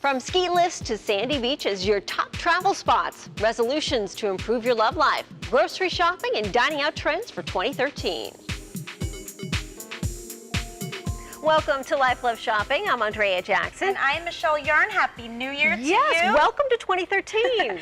From ski lifts to sandy beaches, your top travel spots, resolutions to improve your love life, grocery shopping and dining out trends for 2013. Welcome to Life Love Shopping. I'm Andrea Jackson. And I'm Michelle Yarn. Happy New Year to you. Yes, welcome to 2013. And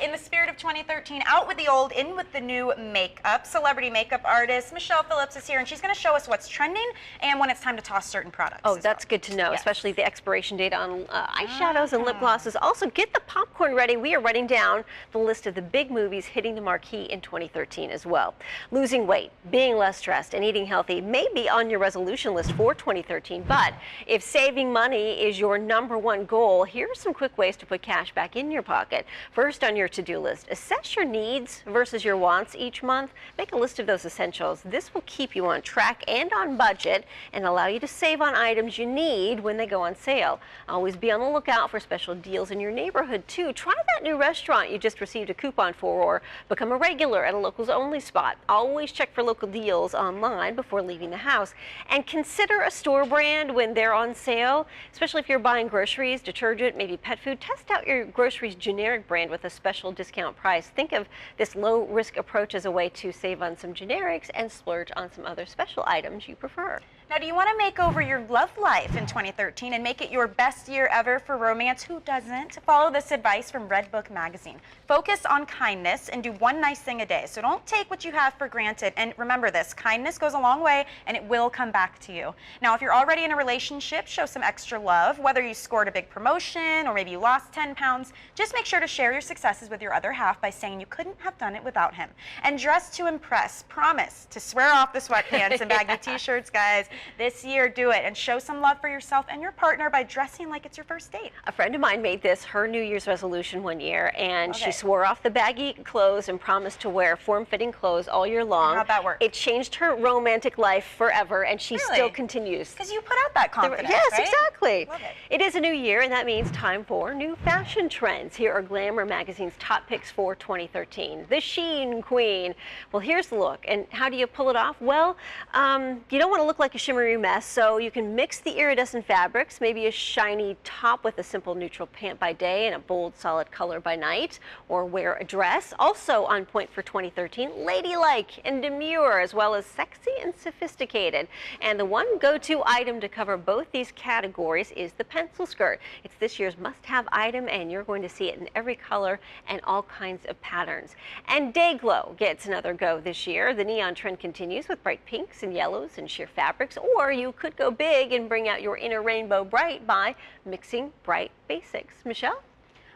in the spirit of 2013, out with the old, in with the new makeup. Celebrity makeup artist Michelle Phillips is here, and she's going to show us what's trending and when it's time to toss certain products. Oh, that's good to know, yes. Especially the expiration date on eyeshadows and lip glosses. Also, get the popcorn ready. We are writing down the list of the big movies hitting the marquee in 2013 as well. Losing weight, being less stressed, and eating healthy may be on your resolution list for 2013, but if saving money is your #1 goal, here are some quick ways to put cash back in your pocket. First on your to-do list, assess your needs versus your wants each month. Make a list of those essentials. This will keep you on track and on budget and allow you to save on items you need when they go on sale. Always be on the lookout for special deals in your neighborhood too. Try that new restaurant you just received a coupon for, or become a regular at a locals only spot. Always check for local deals online before leaving the house, and consider a store brand when they're on sale, especially if you're buying groceries, detergent, maybe pet food. Test out your groceries generic brand with a special discount price. Think of this low risk approach as a way to save on some generics and splurge on some other special items you prefer. Now, do you want to make over your love life in 2013 and make it your best year ever for romance? Who doesn't? Follow this advice from Redbook magazine. Focus on kindness and do one nice thing a day. So don't take what you have for granted. And remember this, kindness goes a long way and it will come back to you. Now, if you're already in a relationship, show some extra love. Whether you scored a big promotion or maybe you lost 10 pounds, just make sure to share your successes with your other half by saying you couldn't have done it without him. And dress to impress. Promise to swear off the sweatpants and baggy t-shirts, guys. This year, do it and show some love for yourself and your partner by dressing like it's your first date. A friend of mine made this her New Year's resolution one year, and she swore off the baggy clothes and promised to wear form-fitting clothes all year long. How'd that work? It changed her romantic life forever, and she still continues. Because you put out that confidence, yes, right? exactly. Love it. It is a new year, and that means time for new fashion trends. Here are Glamour magazine's top picks for 2013. The Sheen Queen. Well, here's the look, and how do you pull it off? Well, you don't want to look like a shimmery mess, so you can mix the iridescent fabrics, maybe a shiny top with a simple neutral pant by day and a bold solid color by night, or wear a dress. Also on point for 2013, ladylike and demure, as well as sexy and sophisticated. And the one go-to item to cover both these categories is the pencil skirt. It's this year's must-have item, and you're going to see it in every color and all kinds of patterns. And Dayglow gets another go this year. The neon trend continues with bright pinks and yellows and sheer fabrics, or you could go big and bring out your inner rainbow bright by mixing bright basics. Michelle?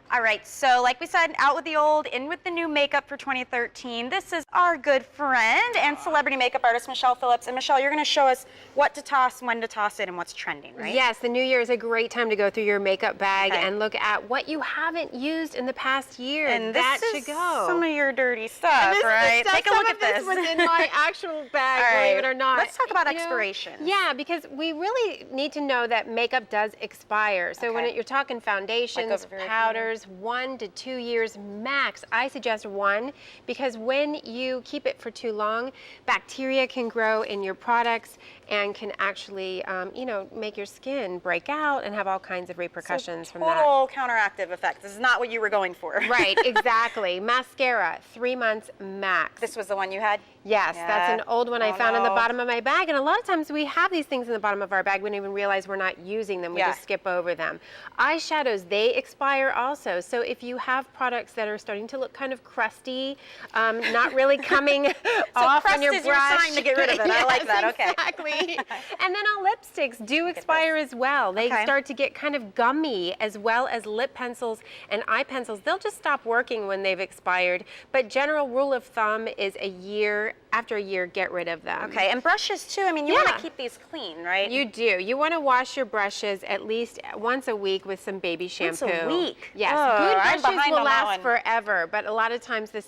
All right, so like we said, out with the old, in with the new makeup for 2013. This is our good friend and celebrity makeup artist, Michelle Phillips. And Michelle, you're going to show us what to toss, when to toss it, and what's trending, right? Yes, the new year is a great time to go through your makeup bag and look at what you haven't used in the past year. And that this should is go. some of your dirty stuff, right? Take a look at this. Some of this was in my actual bag, believe it or not. Let's talk about expirations. Yeah, because we really need to know that makeup does expire. So when you're talking foundations, powders, 1 to 2 years max. I suggest 1, because when you keep it for too long, bacteria can grow in your products and can actually, make your skin break out and have all kinds of repercussions from that. Total counteractive effect. This is not what you were going for. Right, exactly. Mascara, 3 months max. This was the one you had? Yes, that's an old one I found in the bottom of my bag. And a lot of times we have these things in the bottom of our bag. We don't even realize we're not using them. We just skip over them. Eyeshadows, they expire also. So if you have products that are starting to look kind of crusty, not really coming off on your brush. So crust is your sign to get rid of it. I like that. Okay. Exactly. And then our lipsticks do expire as well. They start to get kind of gummy, as well as lip pencils and eye pencils. They'll just stop working when they've expired. But general rule of thumb is a year. After a year, get rid of them. Okay, and brushes too. I mean, you want to keep these clean, right? You do. You want to wash your brushes at least once a week with some baby shampoo. Once a week? Yes. Oh, good brushes will last forever, but a lot of times the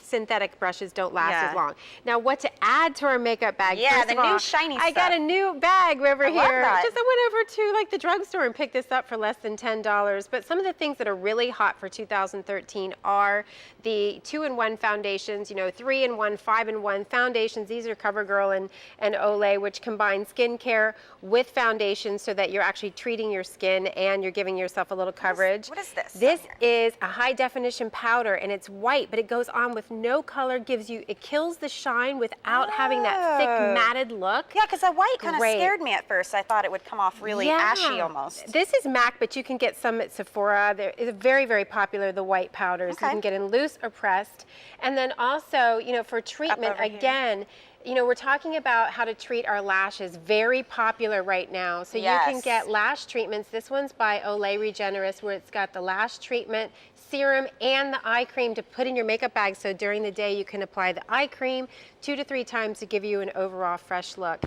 synthetic brushes don't last Yeah. as long. Now, what to add to our makeup bag? Yeah, First the of all, new shiny I got stuff. a new bag over I love here. that. Just I went over to like the drugstore and picked this up for less than $10. But some of the things that are really hot for 2013 are the 2-in-1 foundations, you know, 3-in-1, 5-in-1 foundations. These are CoverGirl and Olay, which combine skincare with foundation so that you're actually treating your skin and you're giving yourself a little coverage. What is this? This is a high definition powder, and it's white, but it goes on with no color, it kills the shine without having that thick matted look. Yeah, because the white kind of Great. scared me at first. I thought it would come off really ashy almost. This is MAC, but you can get some at Sephora. They're very, very popular, the white powders. Okay. You can get in loose or pressed. And then also, you know, for treatment, over here. again, you know, we're talking about how to treat our lashes, very popular right now. So you can Yes. get lash treatments. This one's by Olay Regenerist, where it's got the lash treatment, serum, and the eye cream to put in your makeup bag. So during the day, you can apply the eye cream 2 to 3 times to give you an overall fresh look.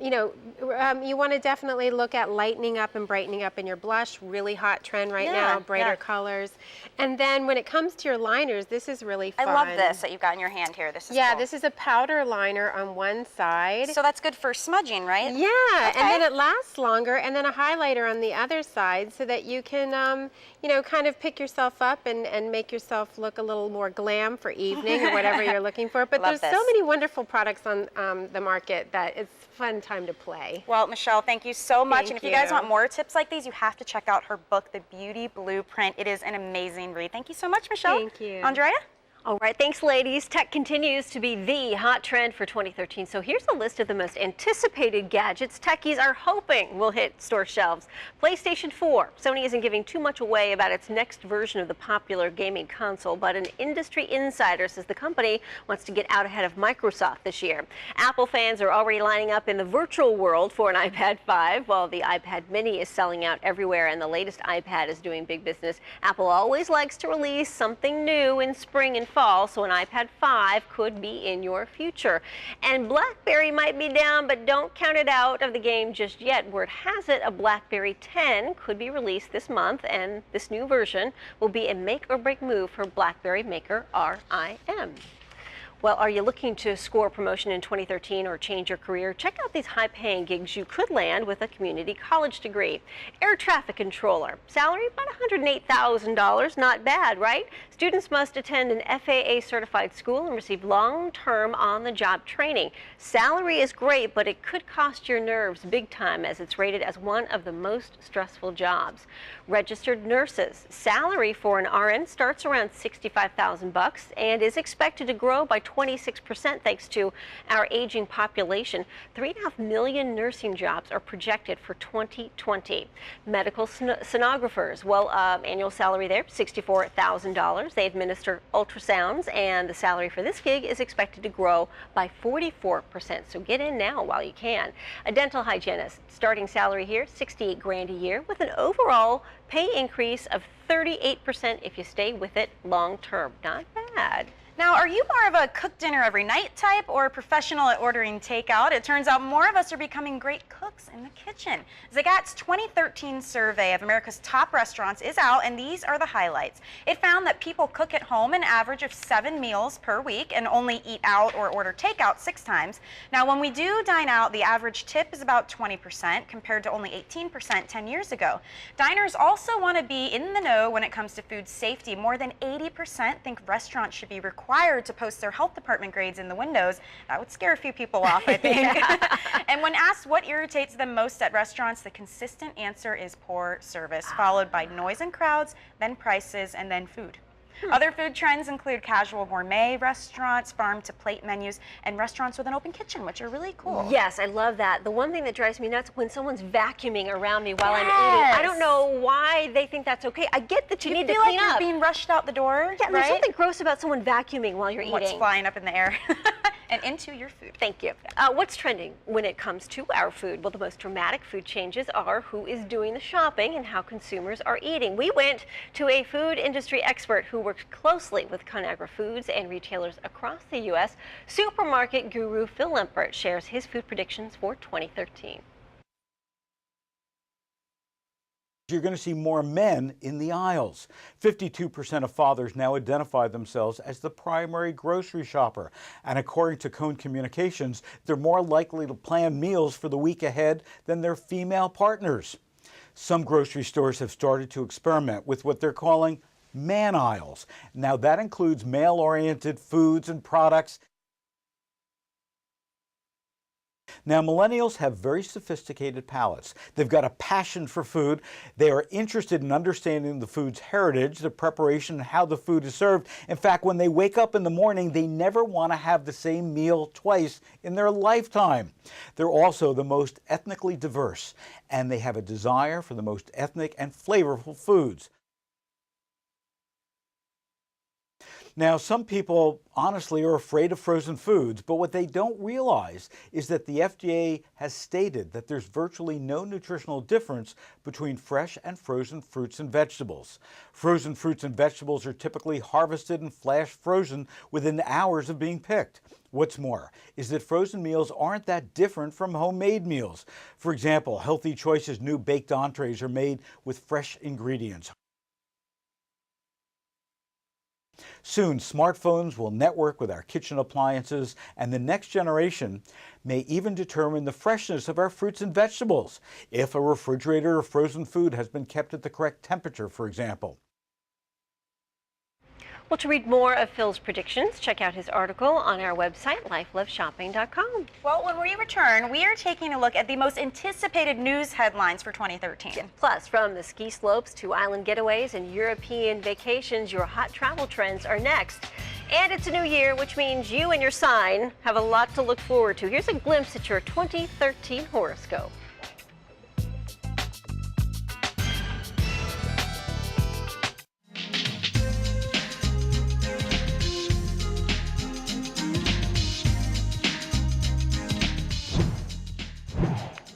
You know, you want to definitely look at lightening up and brightening up in your blush. Really hot trend right now, brighter colors. And then when it comes to your liners, this is really fun. I love this that you've got in your hand here. This is cool. This is a powder liner on one side. So that's good for smudging, right? Yeah, Okay. and then it lasts longer, and then a highlighter on the other side so that you can, you know, kind of pick yourself up and make yourself look a little more glam for evening or whatever you're looking for. But Love there's so this. many wonderful products on the market that it's fun time to play. Well, Michelle, thank you so much. Thank And if you guys you. want more tips like these, you have to check out her book, The Beauty Blueprint. It is an amazing read. Thank you so much, Michelle. Thank you. Andrea? All right, thanks ladies. Tech continues to be the hot trend for 2013. So here's a list of the most anticipated gadgets techies are hoping will hit store shelves. PlayStation 4. Sony isn't giving too much away about its next version of the popular gaming console, but an industry insider says the company wants to get out ahead of Microsoft this year. Apple fans are already lining up in the virtual world for an iPad 5, while the iPad mini is selling out everywhere and the latest iPad is doing big business. Apple always likes to release something new in spring and fall, so an iPad 5 could be in your future. And BlackBerry might be down, but don't count it out of the game just yet. Word has it a BlackBerry 10 could be released this month, and this new version will be a make or break move for BlackBerry maker RIM. Well, are you looking to score promotion in 2013 or change your career? Check out these high-paying gigs you could land with a community college degree. Air traffic controller, salary about $108,000, not bad, right? Students must attend an FAA-certified school and receive long-term on-the-job training. Salary is great, but it could cost your nerves big time as it's rated as one of the most stressful jobs. Registered nurses, salary for an RN starts around $65,000 and is expected to grow by 26% thanks to our aging population. 3.5 million nursing jobs are projected for 2020. Medical sonographers, well, annual salary there, $64,000. They administer ultrasounds, and the salary for this gig is expected to grow by 44%. So get in now while you can. A dental hygienist, starting salary here, $68 grand a year, with an overall pay increase of 38% if you stay with it long term. Not bad. Now, are you more of a cook dinner every night type or a professional at ordering takeout? It turns out more of us are becoming great cooks in the kitchen. Zagat's 2013 survey of America's top restaurants is out, and these are the highlights. It found that people cook at home an average of 7 meals per week and only eat out or order takeout 6 times. Now, when we do dine out, the average tip is about 20% compared to only 18% 10 years ago. Diners also want to be in the know when it comes to food safety. More than 80% think restaurants should be required to post their health department grades in the windows. That would scare a few people off, I think. And when asked what irritates them most at restaurants, the consistent answer is poor service, followed by noise and crowds, then prices, and then food. Other food trends include casual gourmet restaurants, farm-to-plate menus, and restaurants with an open kitchen, which are really cool. Yes, I love that. The one thing that drives me nuts when someone's vacuuming around me while I'm eating. I don't know why they think that's okay. I get that you need to feel clean like up. you're being rushed out the door, Yeah, right? there's something gross about someone vacuuming while you're What's eating. flying up in the air and into your food. Thank you. What's trending when it comes to our food? Well, the most dramatic food changes are who is doing the shopping and how consumers are eating. We went to a food industry expert who works closely with Conagra Foods and retailers across the U.S. Supermarket guru Phil Lempert shares his food predictions for 2013. You're going to see more men in the aisles. 52% of fathers now identify themselves as the primary grocery shopper. And according to Cone Communications, they're more likely to plan meals for the week ahead than their female partners. Some grocery stores have started to experiment with what they're calling man aisles. Now that includes male-oriented foods and products. Now, millennials have very sophisticated palates. They've got a passion for food. They are interested in understanding the food's heritage, the preparation, and how the food is served. In fact, when they wake up in the morning, they never want to have the same meal twice in their lifetime. They're also the most ethnically diverse, and they have a desire for the most ethnic and flavorful foods. Now, some people honestly are afraid of frozen foods, but what they don't realize is that the FDA has stated that there's virtually no nutritional difference between fresh and frozen fruits and vegetables. Frozen fruits and vegetables are typically harvested and flash frozen within hours of being picked. What's more is that frozen meals aren't that different from homemade meals. For example, Healthy Choices' new baked entrees are made with fresh ingredients. Soon, smartphones will network with our kitchen appliances, and the next generation may even determine the freshness of our fruits and vegetables, if a refrigerator or frozen food has been kept at the correct temperature, for example. Well, to read more of Phil's predictions, check out his article on our website, lifeloveshopping.com. Well, when we return, we are taking a look at the most anticipated news headlines for 2013. Yeah. Plus, from the ski slopes to island getaways and European vacations, your hot travel trends are next. And it's a new year, which means you and your sign have a lot to look forward to. Here's a glimpse at your 2013 horoscope.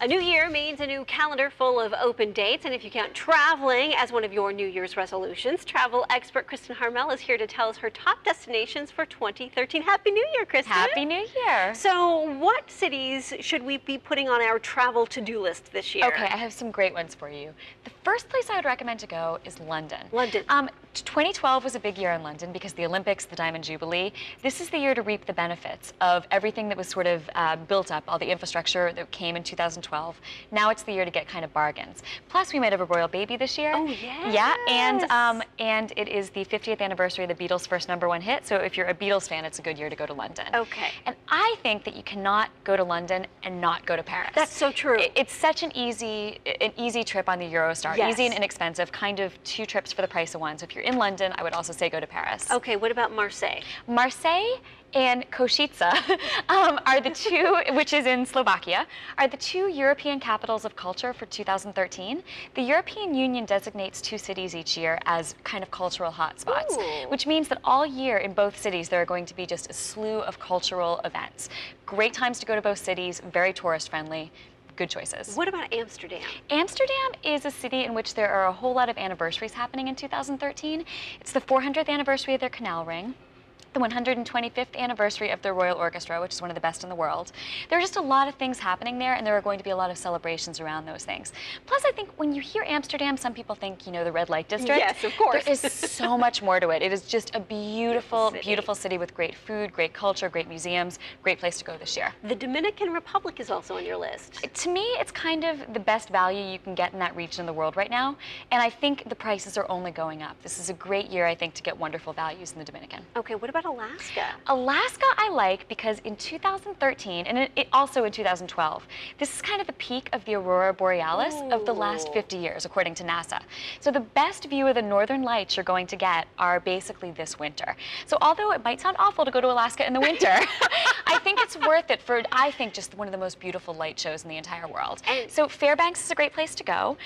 A new year means a new calendar full of open dates, and if you count traveling as one of your New Year's resolutions, travel expert Kristen Harmel is here to tell us her top destinations for 2013. Happy New Year, Kristen. Happy New Year. So what cities should we be putting on our travel to-do list this year? Okay, I have some great ones for you. The first place I would recommend to go is London. London. 2012 was a big year in London because the Olympics, the Diamond Jubilee. This is the year to reap the benefits of everything that was sort of built up, all the infrastructure that came in 2012. Now it's the year to get kind of bargains. Plus, we might have a royal baby this year. Oh, yes. Yeah, and it is the 50th anniversary of the Beatles' first #1 hit, so if you're a Beatles fan, it's a good year to go to London. Okay. And I think that you cannot go to London and not go to Paris. That's so true. It's such an easy trip on the Eurostar. Yes. Easy and inexpensive, kind of 2 trips for the price of 1. So if you're in London, I would also say go to Paris. Okay, what about Marseille? Marseille and Košice are the two, which is in Slovakia, are the 2 European capitals of culture for 2013. The European Union designates 2 cities each year as kind of cultural hotspots, Ooh. which means that all year in both cities there are going to be just a slew of cultural events. Great times to go to both cities, very tourist friendly. Good choices. What about Amsterdam? Amsterdam is a city in which there are a whole lot of anniversaries happening in 2013. It's the 400th anniversary of their canal ring, the 125th anniversary of their Royal Orchestra, which is one of the best in the world. There are just a lot of things happening there, and there are going to be a lot of celebrations around those things. Plus, I think when you hear Amsterdam, some people think, you know, the red light district. Yes, of course. There is so much more to it. It is just a beautiful, beautiful city with great food, great culture, great museums, great place to go this year. The Dominican Republic is also on your list. To me, it's kind of the best value you can get in that region of the world right now, and I think the prices are only going up. This is a great year, I think, to get wonderful values in the Dominican. Okay, what about Alaska? Alaska I like because in 2013, and it also in 2012, this is kind of the peak of the Aurora Borealis of the last 50 years, according to NASA. So the best view of the northern lights you're going to get are basically this winter. So although it might sound awful to go to Alaska in the winter, I think it's worth it for, I think, just one of the most beautiful light shows in the entire world. And so Fairbanks is a great place to go.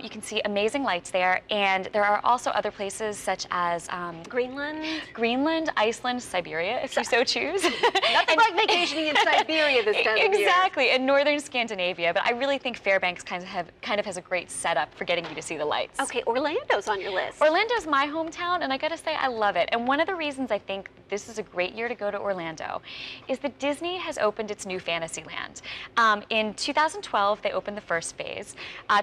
You can see amazing lights there, and there are also other places such as Greenland? Greenland, Iceland, Iceland, Siberia, if you so choose. Nothing like vacationing in Siberia this time of year. Exactly, and northern Scandinavia. But I really think Fairbanks kind of has a great setup for getting you to see the lights. Okay, Orlando's on your list. Orlando's my hometown, and I gotta say, I love it. And one of the reasons I think this is a great year to go to Orlando is that Disney has opened its new Fantasyland. In 2012, they opened the first phase.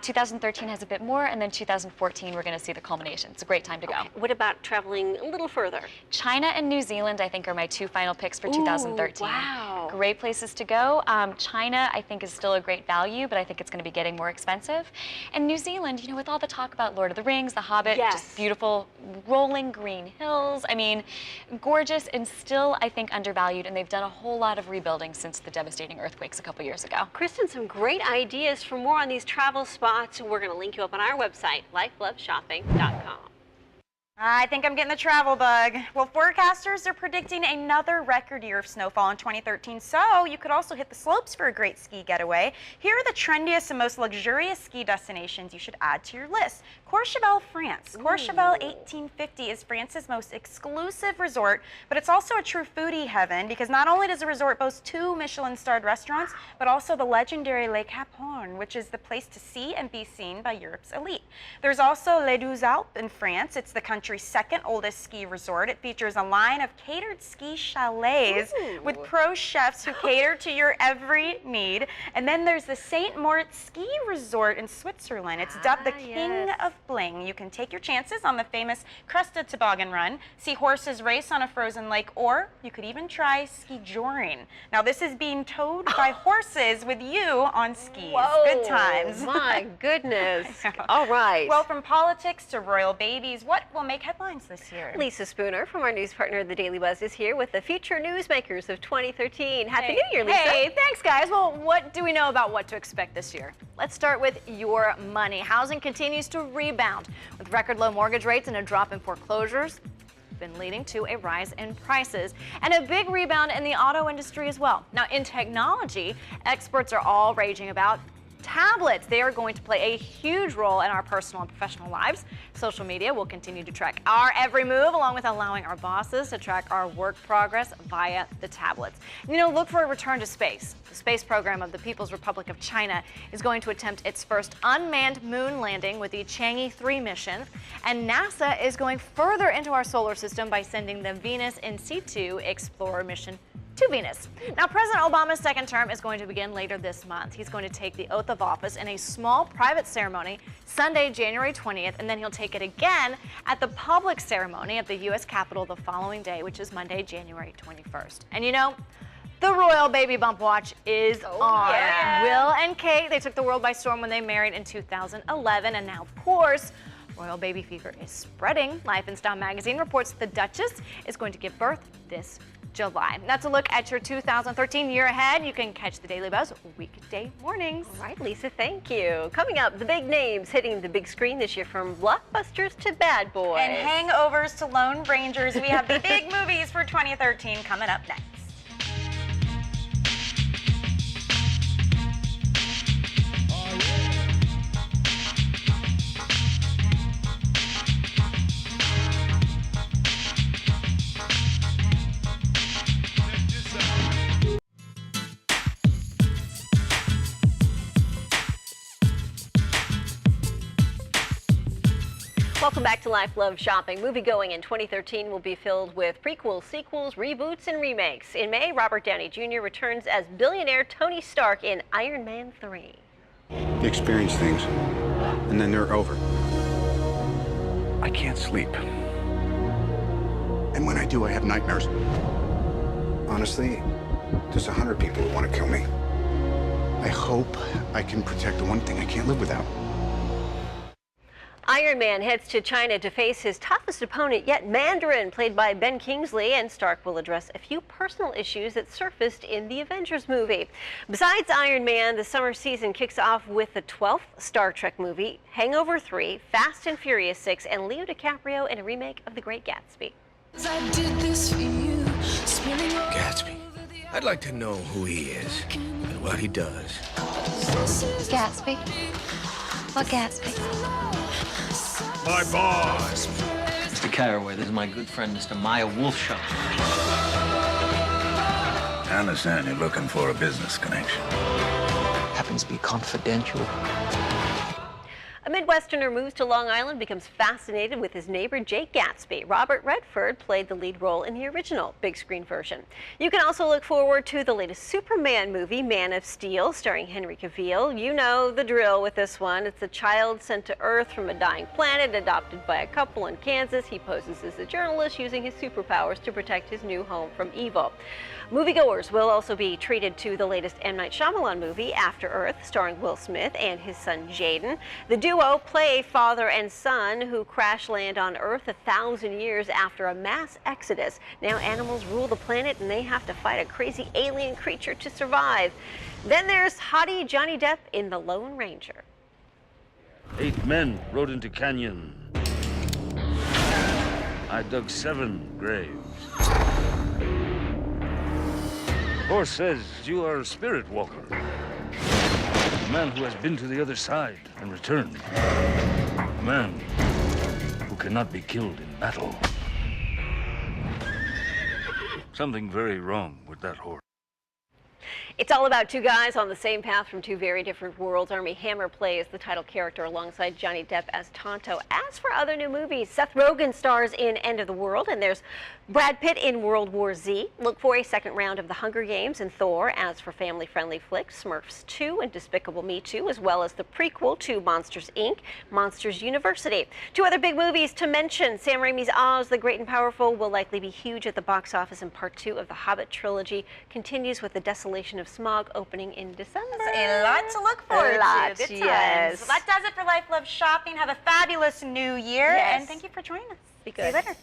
2013 has a bit more, and then 2014, we're gonna see the culmination. It's a great time to go. What about traveling a little further? China and New Zealand, I think, are my two final picks for 2013. Wow. Great places to go. China, I think, is still a great value, but I think it's going to be getting more expensive. And New Zealand, you know, with all the talk about Lord of the Rings, The Hobbit, Yes. just beautiful rolling green hills. I mean, gorgeous and still, I think, undervalued. And they've done a whole lot of rebuilding since the devastating earthquakes a couple years ago. Kristen, some great ideas for more on these travel spots. We're going to link you up on our website, lifeloveshopping.com. I think I'm getting the travel bug. Well, forecasters are predicting another record year of snowfall in 2013, so you could also hit the slopes for a great ski getaway. Here are the trendiest and most luxurious ski destinations you should add to your list. Courchevel, France. Courchevel 1850 is France's most exclusive resort, but it's also a true foodie heaven because not only does the resort boast 2 Michelin-starred restaurants, but also the legendary Les Cap Horn, which is the place to see and be seen by Europe's elite. There's also Les Deux Alpes in France. It's the country's second oldest ski resort. It features a line of catered ski chalets with pro chefs who cater to your every need. And then there's the St. Moritz Ski Resort in Switzerland. It's dubbed the King of Bling. You can take your chances on the famous Cresta Toboggan Run, see horses race on a frozen lake, or you could even try ski joring. Now this is being towed by horses with you on skis. Whoa, good times. My goodness. All right. Well, from politics to royal babies, what will make headlines this year? Lisa Spooner from our news partner, The Daily Buzz, is here with the future newsmakers of 2013. Happy New Year, Lisa. Hey, thanks, guys. Well, what do we know about what to expect this year? Let's start with your money. Housing continues to rebound with record low mortgage rates and a drop in foreclosures. Been leading to a rise in prices and a big rebound in the auto industry as well. Now, in technology, experts are all raging about tablets. They are going to play a huge role in our personal and professional lives. Social media will continue to track our every move, along with allowing our bosses to track our work progress via the tablets. You know, look for a return to space. The space program of the People's Republic of China is going to attempt its first unmanned moon landing with the Chang'e 3 mission, and NASA is going further into our solar system by sending the Venus in situ Explorer mission to Venus. Now, President Obama's second term is going to begin later this month. He's going to take the oath of office in a small private ceremony Sunday, January 20th, and then he'll take it again at the public ceremony at the U.S. Capitol the following day, which is Monday, January 21st. And you know, the royal baby bump watch is on. yeah. Will and Kate, they took the world by storm when they married in 2011, and now, of course, royal baby fever is spreading. Life and Style magazine reports the Duchess is going to give birth this July. That's a look at your 2013 year ahead. You can catch the Daily Buzz weekday mornings. All right, Lisa, thank you. Coming up, the big names hitting the big screen this year, from blockbusters to bad boys. And hangovers to Lone Rangers. We have the big movies for 2013 coming up next. Welcome back to Life, Love, Shopping. Movie-going in 2013 will be filled with prequels, sequels, reboots, and remakes. In May, Robert Downey Jr. returns as billionaire Tony Stark in Iron Man 3. You experience things, and then they're over. I can't sleep. And when I do, I have nightmares. Honestly, there's 100 people who want to kill me. I hope I can protect the one thing I can't live without. Iron Man heads to China to face his toughest opponent yet, Mandarin, played by Ben Kingsley, and Stark will address a few personal issues that surfaced in the Avengers movie. Besides Iron Man, the summer season kicks off with the 12th Star Trek movie, Hangover 3, Fast and Furious 6, and Leo DiCaprio in a remake of The Great Gatsby. Gatsby. I'd like to know who he is and what he does. Gatsby? What Gatsby? My boss. Mr. Carraway, this is my good friend, Mr. Maya Wolfshaw. I understand you're looking for a business connection. Happens to be confidential. A Midwesterner moves to Long Island, becomes fascinated with his neighbor Jake Gatsby. Robert Redford played the lead role in the original big screen version. You can also look forward to the latest Superman movie, Man of Steel, starring Henry Cavill. You know the drill with this one. It's a child sent to Earth from a dying planet, adopted by a couple in Kansas. He poses as a journalist using his superpowers to protect his new home from evil. Moviegoers will also be treated to the latest M. Night Shyamalan movie, After Earth, starring Will Smith and his son Jaden. The duo play father and son who crash land on Earth 1,000 years after a mass exodus. Now animals rule the planet and they have to fight a crazy alien creature to survive. Then there's hottie Johnny Depp in The Lone Ranger. 8 men rode into canyon. I dug 7 graves. Horse says you are a spirit walker. A man who has been to the other side and returned. A man who cannot be killed in battle. Something very wrong with that horse. It's all about two guys on the same path from two very different worlds. Armie Hammer plays the title character alongside Johnny Depp as Tonto. As for other new movies, Seth Rogen stars in End of the World, and there's Brad Pitt in World War Z. Look for a second round of The Hunger Games and Thor. As for family-friendly flicks, Smurfs 2 and Despicable Me 2, as well as the prequel to Monsters, Inc., Monsters University. Two other big movies to mention. Sam Raimi's Oz, the Great and Powerful, will likely be huge at the box office, and part 2 of the Hobbit trilogy continues with the Desolation of Smog opening in December. A lot to look forward to. Good times. Yes. So that does it for Life Love Shopping. Have a fabulous new year, Yes. and thank you for joining us. Be See you good. later.